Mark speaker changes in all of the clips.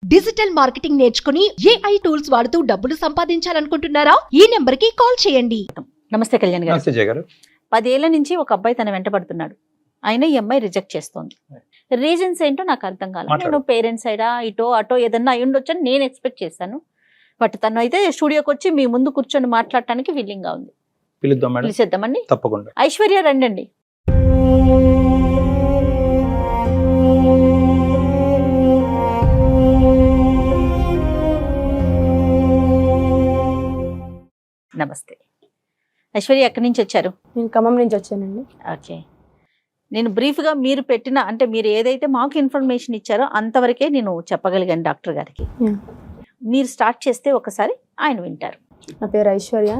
Speaker 1: Digital marketing నేర్చుకుని AI tools వాడుతూ డబ్బులు సంపాదించాలనుకుంటున్నారా? ఈ నెంబర్ కి కాల్ చేయండి.
Speaker 2: నమస్తే కళ్యాణ్ గారు.
Speaker 3: నమస్తే జయ గారు.
Speaker 2: 10 ఏళ్ల నుంచి ఒక అబ్బాయి తన వెంట పడుతున్నాడు. అయినా ఈ అమ్మాయి రిజెక్ట్ చేస్తోంది. రీజన్స్ ఏంటో నాకు అర్థం కాలేదు. నేను పేరెంట్స్ సైడా ఇటో అటో ఏదన్నా అయి ఉండొచ్చు అని నేను ఎక్స్పెక్ట్ చేశాను. బట్ తను అయితే స్టూడియోకి వచ్చి మీ ముందు కూర్చొని మాట్లాడటానికి విల్లింగ్ గా ఉంది.
Speaker 3: పిలుద్దాం మేడం.
Speaker 2: పిలిచేద్దామండి.
Speaker 3: తప్పకుండా.
Speaker 2: ఐశ్వర్య రండి. నమస్తే ఐశ్వర్య, ఎక్కడి నుంచి వచ్చారు?
Speaker 4: నేను ఖమ్మం నుంచి వచ్చానండి.
Speaker 2: ఓకే, నేను బ్రీఫ్గా మీరు పెట్టిన అంటే మీరు ఏదైతే మాకు ఇన్ఫర్మేషన్ ఇచ్చారో అంతవరకే నేను చెప్పగలిగాను డాక్టర్ గారికి. మీరు స్టార్ట్ చేస్తే ఒకసారి ఆయన వింటారు.
Speaker 4: నా పేరు ఐశ్వర్య.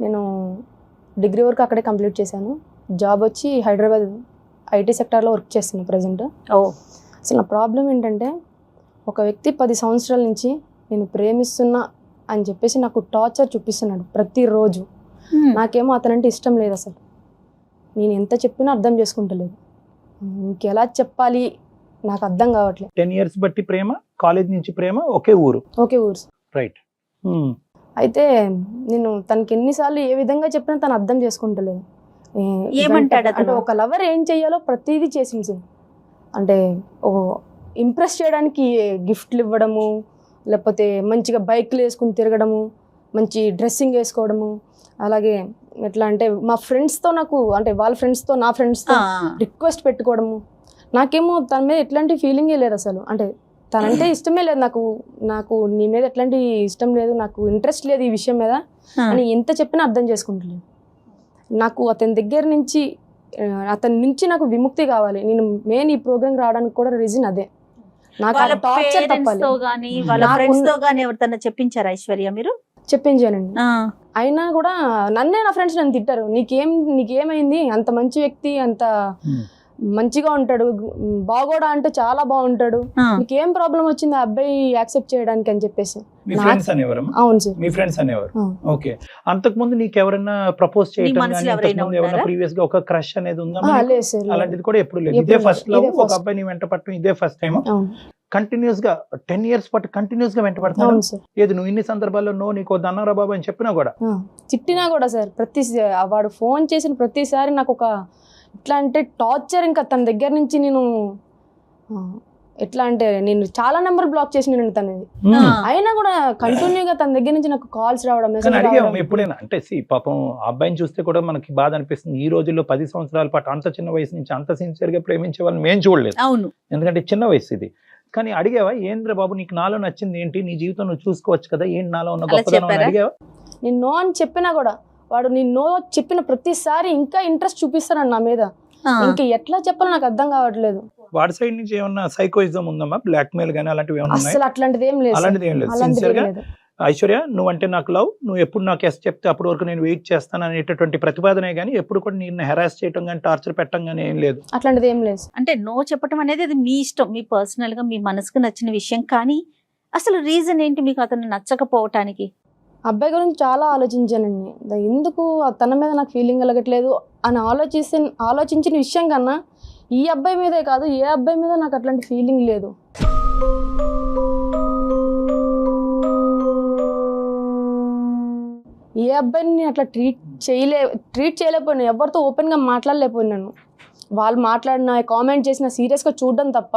Speaker 4: నేను డిగ్రీ వరకు అక్కడే కంప్లీట్ చేశాను. జాబ్ వచ్చి హైదరాబాద్ IT సెక్టార్లో వర్క్ చేస్తున్నాను ప్రజెంట్. అసలు నా ప్రాబ్లం ఏంటంటే, ఒక వ్యక్తి 10 సంవత్సరాల నుంచి నేను ప్రేమిస్తున్నా అని చెప్పేసి నాకు టార్చర్ చూపిస్తున్నాడు ప్రతిరోజు. నాకేమో అతనంటే ఇష్టం లేదు. అసలు నేను ఎంత చెప్పినా అర్థం చేసుకుంటలేదు. ఇంకెలా చెప్పాలి నాకు అర్థం కావట్లేదు.
Speaker 3: 10 years బట్టి ప్రేమ, కాలేజ్ నుంచి ప్రేమ, ఒకే ఊరు. రైట్.
Speaker 4: అయితే నేను తనకి ఎన్నిసార్లు ఏ విధంగా చెప్పినా తను అర్థం చేసుకుంటలేదు.
Speaker 2: ఏమంటాడు
Speaker 4: అంటే ఒక లవర్ ఏం చెయ్యాలో ప్రతిదీ చేసింది. అంటే ఇంప్రెస్ చేయడానికి గిఫ్ట్లు ఇవ్వడము, లేకపోతే మంచిగా బైక్లు వేసుకుని తిరగడము, మంచి డ్రెస్సింగ్ వేసుకోవడము, అలాగే ఎట్లా అంటే మా ఫ్రెండ్స్తో నాకు అంటే వాళ్ళ ఫ్రెండ్స్తో నా ఫ్రెండ్స్తో రిక్వెస్ట్ పెట్టుకోవడము. నాకేమో తన మీద ఎట్లాంటి ఫీలింగే లేదు అసలు. అంటే తనంటే ఇష్టమే లేదు నాకు నీ మీద ఎట్లాంటి ఇష్టం లేదు, నాకు ఇంట్రెస్ట్ లేదు ఈ విషయం మీద అని ఎంత చెప్పినా అర్థం చేసుకుంటలేదు. నాకు అతని దగ్గర నుంచి అతని నుంచి నాకు విముక్తి కావాలి. నేను మెయిన్ ఈ ప్రోగ్రామ్ రావడానికి కూడా రీజన్ అదే. నాకు టార్చర్ తప్పాలి.
Speaker 2: చెప్పించారు ఐశ్వర్య మీరు?
Speaker 4: చెప్పించానండి. అయినా కూడా నన్నే నా ఫ్రెండ్స్ నన్ను తిట్టారు. నీకేమైంది, అంత మంచి వ్యక్తి, అంత మంచిగా ఉంటాడు, బాగోడా అంటే చాలా బాగుంటాడు, నీకేం ప్రాబ్లం వచ్చింది ఆ అబ్బాయి యాక్సెప్ట్ చేయడానికి అని చెప్పేసి. అవును సార్,
Speaker 3: మీ ఫ్రెండ్స్ అనేవారు. ఓకే, అంతకు ముందు నీకు ఎవరైనా ప్రపోజ్ చేయడం ప్రీవియస్ గా ఒక క్రష్ అనేది ఉందా?
Speaker 4: లేదు సార్,
Speaker 3: అలాంటిది కూడా ఎప్పుడు లేదు. ఇదే ఫస్ట్ లవ్. ఒక అబ్బాయి నీ వెంట పట్టడం ఇదే ఫస్ట్ టైం. కంటిన్యూస్ గా 10 years పాటు కంటిన్యూస్ గా వెంట పడతాను. ఏది నువ్వు ఇన్ని సందర్భాల్లో నీకు దన్నారా బాబు అని చెప్పినా కూడా,
Speaker 4: తిట్టినా కూడా సార్, వాడు ఫోన్ చేసిన ప్రతిసారి నాకు ఒక ఎట్లా అంటే టార్చర్. ఇంకా తన దగ్గర నుంచి నేను ఎట్లా అంటే నేను చాలా నెంబర్ బ్లాక్ చేసిన తనది. అయినా కూడా కంటిన్యూగా తన దగ్గర నుంచి నాకు కాల్స్ రావడం, మెసేజ్ రావడం.
Speaker 3: ఎప్పుడైనా అంటే పాపం అబ్బాయిని చూస్తే కూడా మనకి బాధ అనిపిస్తుంది. ఈ రోజుల్లో 10 సంవత్సరాల పాటు అంత చిన్న వయసు నుంచి అంత సిన్సియర్ గా ప్రేమించే వాళ్ళని మేము చూడలేదు.
Speaker 2: అవును,
Speaker 3: ఎందుకంటే చిన్న వయసు ఇది. కానీ అడిగావా, ఏంద్ర బాబు నీకు నాలో నచ్చింది ఏంటి, నీ జీవితం నువ్వు చూసుకోవచ్చు కదా, ఏంటి నాలో ఉన్న గొప్పదనం అని అడిగావా?
Speaker 4: నేను నో అని చెప్పినా కూడా వాడు నేను నో చెప్పిన ప్రతిసారి ఇంకా ఇంట్రెస్ట్ చూపిస్తాను నా మీద. ఇంకా ఎట్లా చెప్పాలో నాకు అర్థం కావట్లేదు.
Speaker 3: వాడి సైడ్ నుంచి ఏమన్నా సైకోయిజం ఉందమ్మా, బ్లాక్ మెయిల్ గానీ అలాంటివి ఏమన్నా?
Speaker 4: అసలు అట్లాంటిది ఏం లేదు.
Speaker 3: అలాంటిది ఏం లేదు. సిన్సియర్ గా ఐశ్వర్య నువ్వంటే నాకు లవ్, నువ్వు ఎప్పుడు నాకు ఎస్ చెప్తే అప్పటి వరకు నేను వెయిట్ చేస్తాను అనేటటువంటి ప్రతిపాదనే గానీ ఎప్పుడు కూడా నేను హెరాస్ చేయడం కానీ టార్చర్ పెట్టడం కానీ ఏం లేదు.
Speaker 4: అట్లాంటిది ఏం లేదు.
Speaker 2: అంటే నో చెప్పడం అనేది అది మీ ఇష్టం, మీ పర్సనల్ గా మీ మనసుకు నచ్చిన విషయం. కానీ అసలు రీజన్ ఏంటి మీకు అతను నచ్చకపోవటానికి?
Speaker 4: అబ్బాయి గురించి చాలా ఆలోచించానండి. ఎందుకు తన మీద నాకు ఫీలింగ్ కలగట్లేదు అని ఆలోచించిన విషయం కన్నా ఈ అబ్బాయి మీదే కాదు, ఏ అబ్బాయి మీద నాకు అట్లాంటి ఫీలింగ్ లేదు. ఏ అబ్బాయిని నేను అట్లా ట్రీట్ చేయలేకపోయినా, ఎవరితో ఓపెన్గా మాట్లాడలేకపోయినాను. వాళ్ళు మాట్లాడిన కామెంట్ చేసిన సీరియస్గా చూడడం తప్ప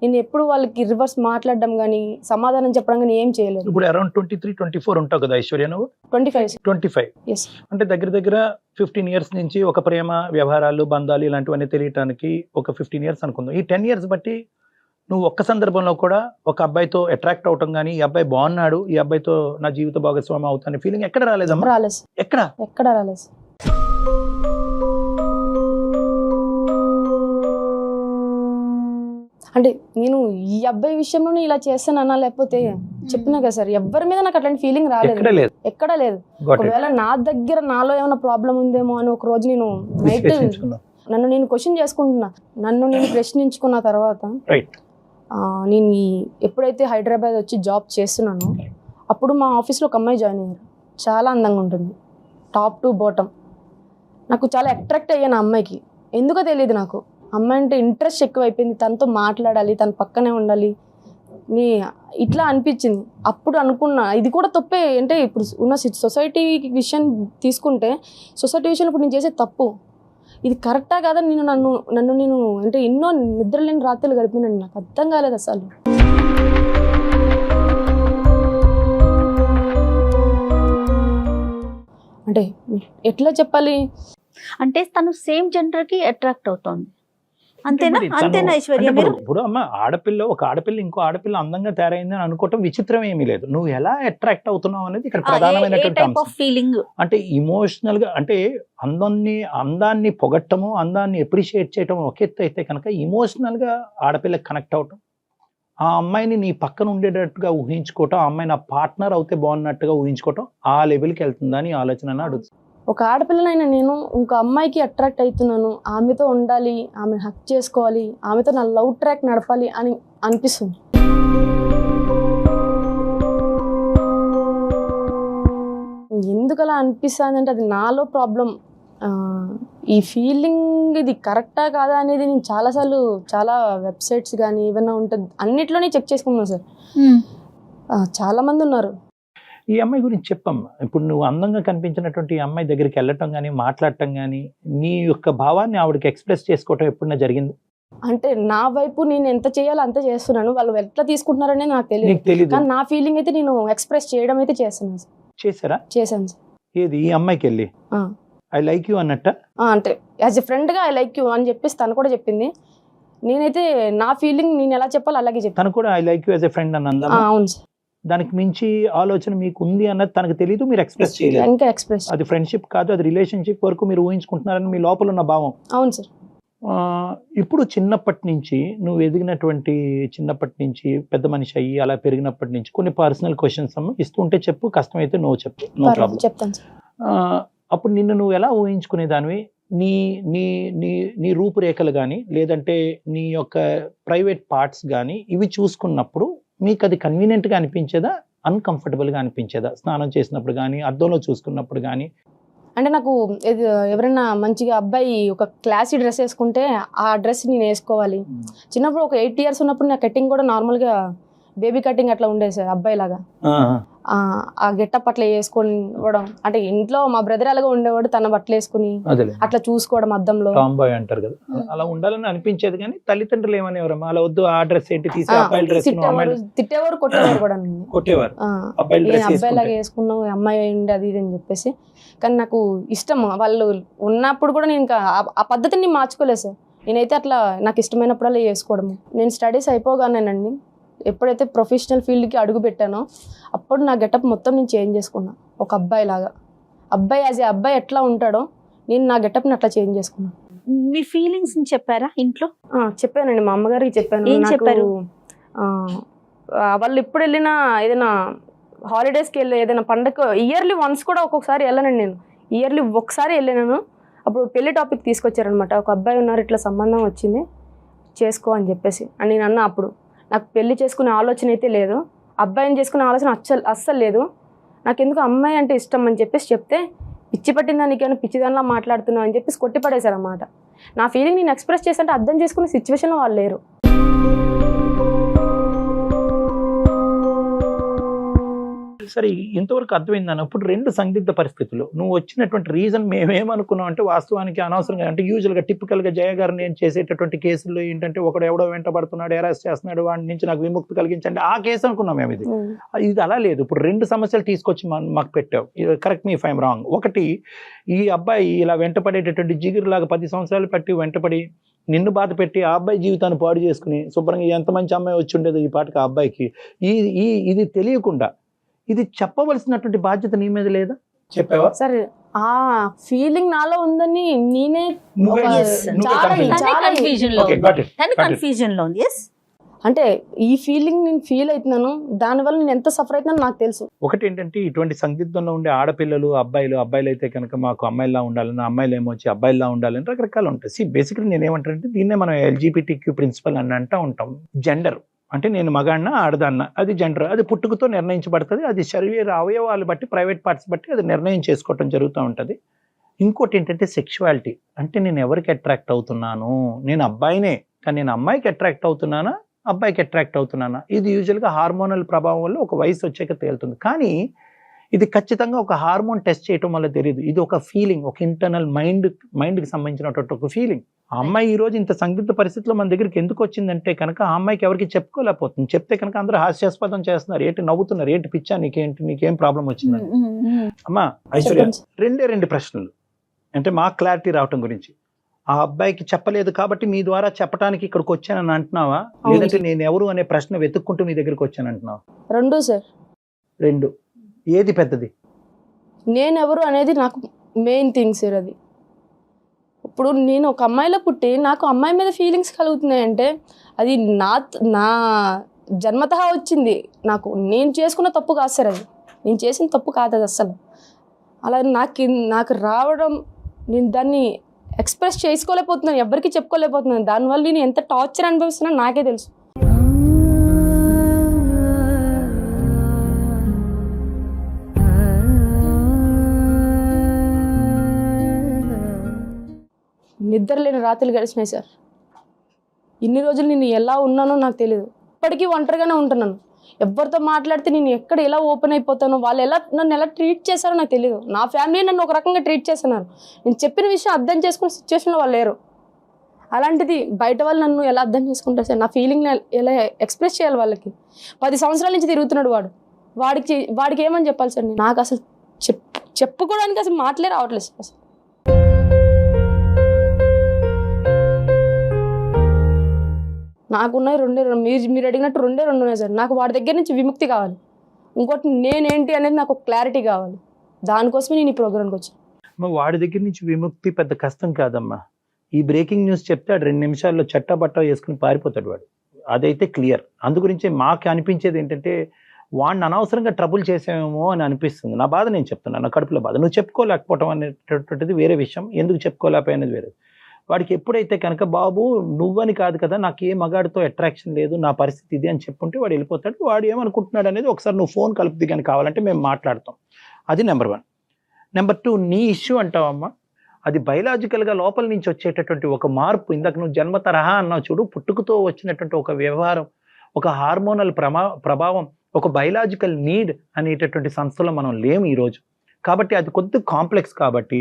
Speaker 4: నేను ఎప్పుడు వాళ్ళకి రివర్స్ మాట్లాడడం కానీ సమాధానం చెప్పడం కానీ ఏం చేయలేదు.
Speaker 3: ఇప్పుడు అరౌండ్ 23-24 ఉంటావు కదా ఐశ్వర్య నువ్వు? 25.
Speaker 4: Yes.
Speaker 3: అంటే దగ్గర 15 years నుంచి ఒక ప్రేమ వ్యవహారాలు బంధాలు ఇలాంటివన్నీ తెలియటానికి ఒక 15 years అనుకుందాం. ఈ 10 years బట్టి నువ్వు ఒక్క సందర్భంలో కూడా ఒక అబ్బాయితో అట్రాక్ట్ అవటం కానీ, ఈ అబ్బాయి బాగున్నాడు, ఈ అబ్బాయితో నా జీవిత భాగస్వామి అవుతానే ఫీలింగ్ ఎక్కడ రాలేదమ్మా?
Speaker 4: రాలేదు. ఎక్కడ రాలేదు. అంటే నేను ఈ అబ్బాయి విషయంలోనే ఇలా చేస్తానన్నా, లేకపోతే చెప్పినా కదా సార్, ఎవరి మీద నాకు అట్లాంటి ఫీలింగ్ రాలేదు, ఎక్కడా లేదు. ఒకవేళ నా దగ్గర నాలో ఏమైనా ప్రాబ్లం ఉందేమో అని ఒక రోజు నేను నైట్ నన్ను నేను క్వశ్చన్ చేసుకుంటున్నా. నన్ను నేను ప్రశ్నించుకున్న తర్వాత నేను ఎప్పుడైతే హైదరాబాద్ వచ్చి జాబ్ చేస్తున్నానో అప్పుడు మా ఆఫీస్లో ఒక అమ్మాయి జాయిన్ అయ్యారు. చాలా అందంగా ఉంటుంది, టాప్ టు బాటమ్. నాకు చాలా అట్రాక్ట్ అయ్యాను ఆ అమ్మాయికి. ఎందుకో తెలియదు, నాకు అమ్మాయి అంటే ఇంట్రెస్ట్ ఎక్కువ అయిపోయింది. తనతో మాట్లాడాలి, తన పక్కనే ఉండాలి, నీ ఇట్లా అనిపించింది. అప్పుడు అనుకున్నా ఇది కూడా తప్పే, అంటే ఇప్పుడు ఉన్న సొసైటీ విషయం తీసుకుంటే సొసైటీ విషయంలో ఇప్పుడు నేను చేసే తప్పు ఇది కరెక్టా కాదా, నన్ను నేను అంటే ఎన్నో నిద్రలేని రాత్రులు గడిపినాను, నాకు అర్థం కాలేదు అసలు. అంటే ఎట్లా చెప్పాలి
Speaker 2: అంటే తను సేమ్ జెండర్ కి అట్రాక్ట్ అవుతోంది, అంతేనా?
Speaker 3: మరి
Speaker 2: అంతేనా
Speaker 3: తను-
Speaker 2: ఐశ్వర్య?
Speaker 3: అంటే
Speaker 2: మీరు
Speaker 3: ఇప్పుడు అమ్మ ఒక ఆడపిల్ల ఇంకో ఆడపిల్ల అందంగా తయారైంది అని అనుకోవటం విచిత్రం ఏమీ లేదు. నువ్వు ఎలా అట్రాక్ట్ అవుతున్నావు అనేది ఇక్కడ ప్రధానమైనటువంటి
Speaker 2: టైప్
Speaker 3: అంశం.
Speaker 2: Of feeling?
Speaker 3: అంటే ఇమోషనల్ గా, అంటే అందాన్ని పొగట్టము, అందాన్ని అప్రిషియేట్ చేయటం ఒక ఎత్తు అయితే కనుక ఇమోషనల్ గా ఆడపిల్లకి కనెక్ట్ అవటం, ఆ అమ్మాయిని నీ పక్కన ఉండేటట్టుగా ఊహించుకోవటం, ఆ అమ్మాయి నా పార్ట్నర్ అవుతే బాగున్నట్టుగా ఊహించుకోవటం, ఆ లెవెల్కి వెళ్తుందా అని ఆలోచన అడుగుతుంది.
Speaker 4: ఒక ఆడపిల్లనైనా నేను ఇంకో అమ్మాయికి అట్రాక్ట్ అవుతున్నాను, ఆమెతో ఉండాలి, ఆమె హక్ చేసుకోవాలి, ఆమెతో నా లవ్ ట్రాక్ నడపాలి అని అనిపిస్తుంది. ఎందుకు అలా అనిపిస్తుంది అంటే అది నాలో ప్రాబ్లం. ఈ ఫీలింగ్ ఇది కరెక్టా కాదా అనేది నేను చాలా వెబ్సైట్స్ కానీ ఏమైనా ఉంటుంది అన్నిట్లోనే చెక్ చేసుకున్నాను సార్. చాలా మంది ఉన్నారు.
Speaker 3: ఈ అమ్మాయి గురించి చెప్పమ్మా. ఇప్పుడు నువ్వు అందంగా కనిపించినటువంటి ఈ అమ్మాయి దగ్గరికి వెళ్ళటం కానీ మాట్లాడటం కానీ నీ యొక్క భావాన్ని ఆవిడకి ఎక్స్ప్రెస్ చేసుకోవటం ఎప్పుడైనా జరిగింది?
Speaker 4: అంటే నా వైపు నేను ఎంత చేయాలో అంత చేస్తున్నాను, వాళ్ళు ఎట్లా తీసుకుంటున్నారనే నాకు తెలియదు. కానీ నా ఫీలింగ్ అయితే నేను ఎక్స్ప్రెస్ చేయడం అయితే చేస్తున్నాను సార్.
Speaker 3: చేశారా?
Speaker 4: చేశాను సార్.
Speaker 3: ఏది ఈ అమ్మాయికి వెళ్ళి ఐ లైక్ యూ అన్నట్ట?
Speaker 4: అంటే యాజ్ ఎ ఫ్రెండ్గా ఐ లైక్ యూ అని చెప్పేసి తను కూడా చెప్పింది. నేనైతే నా ఫీలింగ్ నేను ఎలా చెప్పాలో అలాగే చెప్పాను.
Speaker 3: తను కూడా I like you as a friend అని అందా?
Speaker 4: అవును సార్.
Speaker 3: దానికి మించి ఆలోచన మీకు ఉంది అన్నది తనకు తెలియదు, మీరు ఎక్స్ప్రెస్ చేయలేదు.
Speaker 4: ఇంకా ఎక్స్ప్రెస్
Speaker 3: అది ఫ్రెండ్షిప్ కాదు, అది రిలేషన్షిప్ వరకు మీరు ఊహించుకుంటున్నారని మీ లోపల ఉన్న భావం.
Speaker 4: అవును సార్.
Speaker 3: ఇప్పుడు చిన్నప్పటి నుంచి నువ్వు ఎదిగినటువంటి చిన్నప్పటి నుంచి పెద్ద మనిషి అయ్యి అలా పెరిగినప్పటి నుంచి కొన్ని పర్సనల్ క్వశ్చన్స్ ఇస్తుంటే చెప్పు, కష్టమైతే నో చెప్పు, నో ప్రాబ్లం.
Speaker 4: చెప్తాను సార్.
Speaker 3: అప్పుడు నిన్ను నువ్వు ఎలా ఊహించుకునేదానివి? నీ నీ నీ నీ రూపురేఖలు కానీ లేదంటే నీ యొక్క ప్రైవేట్ పార్ట్స్ కానీ ఇవి చూసుకున్నప్పుడు మీకు అది కన్వీనియంట్గా అనిపించేదా, అన్కంఫర్టబుల్గా అనిపించేదా? స్నానం చేసినప్పుడు కానీ అద్దంలో చూసుకున్నప్పుడు కానీ?
Speaker 4: అంటే నాకు ఎవరైనా మంచిగా అబ్బాయి ఒక క్లాసీ డ్రెస్ వేసుకుంటే ఆ డ్రెస్ నేను వేసుకోవాలి. చిన్నప్పుడు ఒక 8 years ఉన్నప్పుడు నా కటింగ్ కూడా నార్మల్గా బేబీ కటింగ్ అట్లా ఉండేది సార్, అబ్బాయి లాగా. ఆ గెటప్ అట్లా వేసుకోవడం, అంటే ఇంట్లో మా బ్రదర్ అలాగా ఉండేవాడు, తన బట్టలు వేసుకుని అట్లా చూసుకోవడం అద్దంలో.
Speaker 3: టాంబాయ్ అంటారు కదా, అలా ఉండాలని అనిపించేది. కానీ తల్లిదండ్రులు ఏమనేవారమ్మా, అలా వద్దు, ఆ డ్రెస్ ఏంటి తీసి అబ్బాయి డ్రెస్?
Speaker 4: తిట్టేవారు, కొట్టేవారు కూడా.
Speaker 3: కొట్టేవారు.
Speaker 4: అబ్బాయి లాగా వేసుకున్నావు, అమ్మాయి అయింది అది ఇది అని చెప్పేసి. కానీ నాకు ఇష్టం, వాళ్ళు ఉన్నప్పుడు కూడా నేను ఇంకా ఆ పద్ధతిని మార్చుకోలేదు సార్. నేనైతే అట్లా నాకు ఇష్టమైనప్పుడల్లా వేసుకోవడము. నేను స్టడీస్ అయిపోగానేనండి, ఎప్పుడైతే ప్రొఫెషనల్ ఫీల్డ్కి అడుగు పెట్టానో అప్పుడు నా గెటప్ మొత్తం నేను చేంజ్ చేసుకున్నా. ఒక అబ్బాయి లాగా, అబ్బాయి యాజ్ ఏ అబ్బాయి ఎట్లా ఉంటాడో నేను నా గెటప్ని అట్లా చేంజ్ చేసుకున్నాను.
Speaker 2: మీ ఫీలింగ్స్ చెప్పారా ఇంట్లో?
Speaker 4: చెప్పానండి, మా అమ్మగారికి చెప్పాను.
Speaker 2: ఏం చెప్పారు?
Speaker 4: వాళ్ళు ఎప్పుడు వెళ్ళినా ఏదైనా హాలిడేస్కి వెళ్ళి ఏదైనా పండగ ఇయర్లీ వన్స్ కూడా ఒక్కొక్కసారి వెళ్ళానండి. నేను ఇయర్లీ ఒకసారి వెళ్ళాను. అప్పుడు పెళ్లి టాపిక్ తీసుకొచ్చారనమాట. ఒక అబ్బాయి ఉన్నారు, ఇట్లా సంబంధం వచ్చింది, చేసుకో అని చెప్పేసి. అని నేను అన్నా, అప్పుడు నాకు పెళ్లి చేసుకునే ఆలోచన అయితే లేదు, అబ్బాయిని చేసుకునే ఆలోచన అస్సలు లేదు, నాకు ఎందుకు అమ్మాయి అంటే ఇష్టం అని చెప్పేసి చెప్తే, పిచ్చి పట్టిందా నీకేమైనా పిచ్చిదానిలా మాట్లాడుతున్నావు అని చెప్పేసి కొట్టి పడేశారన్నమాట. నా ఫీలింగ్ నేను ఎక్స్ప్రెస్ చేస్తుంటే అర్థం చేసుకునే సిచ్యువేషన్లో వాళ్ళు లేరు.
Speaker 3: సరే, ఇంతవరకు అర్థమైందని. అప్పుడు 2 సందిగ్ధ పరిస్థితులు. నువ్వు వచ్చినటువంటి రీజన్ మేమేమనుకున్నాం అంటే వాస్తవానికి అనవసరంగా, అంటే యూజువల్గా టిపికల్గా జయ గారు నేను చేసేటటువంటి కేసుల్లో ఏంటంటే ఒకడు ఎవడో వెంటబడుతున్నాడు, అరెస్ట్ చేస్తున్నాడు, వాడి నుంచి నాకు విముక్తి కలిగించండి, ఆ కేసు అనుకున్నాం మేము. ఇది అలా లేదు. ఇప్పుడు 2 సమస్యలు తీసుకొచ్చి మాకు పెట్టావు. Correct me if I'm wrong. ఒకటి, ఈ అబ్బాయి ఇలా వెంటపడేటటువంటి జిగురులాగా 10 సంవత్సరాలు పట్టి వెంటపడి నిన్ను బాధ పెట్టి ఆ అబ్బాయి జీవితాన్ని పాడు చేసుకుని శుభ్రంగా ఎంత మంచి అమ్మాయి వచ్చి ఉండేది ఈ పాటకి ఆ అబ్బాయికి, ఇది తెలియకుండా ఇది చెప్పవలసినటువంటి బాధ్యత నీ మీద లేదా? చెప్పావా?
Speaker 4: సరే, ఆ ఫీలింగ్ నాలో ఉందని నేనే
Speaker 2: కన్ఫ్యూజన్ లో ఉంది.
Speaker 4: అంటే ఈ ఫీలింగ్ నేను ఫీల్ అవుతున్నాను, దానివల్ల నేను ఎంత సఫర్ అవుతున్నాను నాకు తెలుసు.
Speaker 3: ఒకటి ఏంటంటే ఇటువంటి సందిగ్ధంలో ఉండే ఆడపిల్లలు, అబ్బాయిలు అయితే కనుక మాకు అమ్మాయిలా ఉండాలని, అమ్మాయిలు ఏమో వచ్చి అబ్బాయిలా ఉండాలని రకరకాలు ఉంటాయి. బేసిక్లీ నేను ఏమంటానంటే దీన్నే మనం LGBTQ ప్రిన్సిపల్ అని అంటూ ఉంటాం. జెండర్ అంటే నేను మగాడినా ఆడదాన్న, అది జెండర్, అది పుట్టుకతో నిర్ణయించబడుతుంది. అది శరీర అవయవాలు బట్టి, ప్రైవేట్ పార్ట్స్ బట్టి అది నిర్ణయం చేసుకోవటం జరుగుతూ ఉంటుంది. ఇంకోటి ఏంటంటే సెక్షువాలిటీ, అంటే నేను ఎవరికి అట్రాక్ట్ అవుతున్నాను, నేను అబ్బాయినే కానీ నేను అమ్మాయికి అట్రాక్ట్ అవుతున్నానా, అబ్బాయికి అట్రాక్ట్ అవుతున్నానా? ఇది యూజువల్గా హార్మోనల్ ప్రభావం వల్ల ఒక వయసు వచ్చాక తేలుతుంది. కానీ ఇది ఖచ్చితంగా ఒక హార్మోన్ టెస్ట్ చేయటం వల్ల తెలియదు. ఇది ఒక ఫీలింగ్, ఒక ఇంటర్నల్ మైండ్కి సంబంధించినటువంటి ఒక ఫీలింగ్. ఆ అమ్మాయి ఈ రోజు ఇంత సందిగ్ధ పరిస్థితిలో మన దగ్గరికి ఎందుకు వచ్చిందంటే కనుక ఆ అమ్మాయికి ఎవరికి చెప్పుకోలేకపోతుంది. చెప్తే కనుక అందరూ హాస్యాస్పదం చేస్తున్నారు, ఏంటి నవ్వుతున్నారు, ఏంటి పిచ్చా నీకేం ప్రాబ్లం వచ్చిందని. అమ్మా ఐశ్వర్య, రెండు ప్రశ్నలు అంటే మాకు క్లారిటీ రావటం గురించి. ఆ అబ్బాయికి చెప్పలేదు కాబట్టి మీ ద్వారా చెప్పడానికి ఇక్కడికి వచ్చానని అంటున్నావా, లేదంటే నేను ఎవరు అనే ప్రశ్న వెతుక్కుంటూ మీ దగ్గరికి వచ్చాను అంటున్నావా?
Speaker 4: రెండు సార్.
Speaker 3: రెండు. ఏది పెద్దది?
Speaker 4: నేను ఎవరు అనేది నాకు మెయిన్ థింగ్ సార్. అది ఇప్పుడు నేను ఒక అమ్మాయిలో పుట్టి నాకు అమ్మాయి మీద ఫీలింగ్స్ కలుగుతున్నాయంటే అది నా జన్మతహా వచ్చింది. నేను చేసుకున్న తప్పు కాదు సార్, అది నేను చేసిన తప్పు కాదు అది అస్సలు. అలా నాకు రావడం, నేను దాన్ని ఎక్స్ప్రెస్ చేసుకోలేకపోతున్నాను, ఎవరికి చెప్పుకోలేకపోతున్నాను. దానివల్ల నేను ఎంత టార్చర్ అనుభవిస్తున్నా నాకే తెలుసు. నిద్ర లేని రాత్రులు గడిచినాయి సార్. ఇన్ని రోజులు నేను ఎలా ఉన్నానో నాకు తెలియదు. ఇప్పటికీ ఒంటరిగానే ఉంటున్నాను. ఎవరితో మాట్లాడితే నేను ఎక్కడ ఎలా ఓపెన్ అయిపోతానో, వాళ్ళు నన్ను ఎలా ట్రీట్ చేశారో నాకు తెలియదు. నా ఫ్యామిలీ నన్ను ఒక రకంగా ట్రీట్ చేస్తున్నారు. నేను చెప్పిన విషయం అర్థం చేసుకునే సిచ్యువేషన్లో వాళ్ళు లేరు. అలాంటిది బయట వాళ్ళు నన్ను ఎలా అర్థం చేసుకుంటారు సార్? నా ఫీలింగ్ ఎలా ఎక్స్ప్రెస్ చేయాలి వాళ్ళకి? 10 సంవత్సరాల నుంచి తిరుగుతున్నాడు వాడికి ఏమని చెప్పాలి సార్? నాకు అసలు చెప్పుకోవడానికి అసలు మాటలే రావట్లేదు సార్. అసలు నాకున్నాయి మీరు అడిగినట్టు రెండే ఉన్నాయి సార్. నాకు వాడి దగ్గర నుంచి విముక్తి కావాలి. ఇంకోటి నేనేంటి అనేది నాకు క్లారిటీ కావాలి. దానికోసమే నేను ఈ ప్రోగ్రామ్కి వచ్చాను.
Speaker 3: వాడి దగ్గర నుంచి విముక్తి పెద్ద కష్టం కాదమ్మా. ఈ బ్రేకింగ్ న్యూస్ చెప్తే 2 నిమిషాల్లో చట్టబట్ట వేసుకుని పారిపోతాడు వాడు. అదైతే క్లియర్. అందుగురించి మాకు అనిపించేది ఏంటంటే వాడిని అనవసరంగా ట్రబుల్ చేసామేమో అని అనిపిస్తుంది. నా బాధ నేను చెప్తున్నాను, నా కడుపులో బాధ. నువ్వు చెప్పుకోలేకపోవటం అనేటటువంటిది వేరే విషయం, ఎందుకు చెప్పుకోలేకపోయినది వేరే. వాడికి ఎప్పుడైతే కనుక బాబు నువ్వని కాదు కదా, నాకు ఏ మగాడితో అట్రాక్షన్ లేదు, నా పరిస్థితి ఇది అని చెప్పుంటే వాడు వెళ్ళిపోతాడు. వాడు ఏమనుకుంటున్నాడు అనేది ఒకసారి నువ్వు ఫోన్ కలుపుది కానీ కావాలంటే మేము మాట్లాడతాం. అది నెంబర్ 1. నెంబర్ 2, నీ ఇష్యూ అంటావమ్మా, అది బయలాజికల్గా లోపల నుంచి వచ్చేటటువంటి ఒక మార్పు. ఇందాక నువ్వు జన్మ తరహా అన్నావు చూడు, పుట్టుకతో వచ్చినటువంటి ఒక వ్యవహారం, ఒక హార్మోనల్ ప్రభావం, ఒక బయలాజికల్ నీడ్ అనేటటువంటి సంస్థలో మనం లేము ఈరోజు. కాబట్టి అది కొద్దిగా కాంప్లెక్స్. కాబట్టి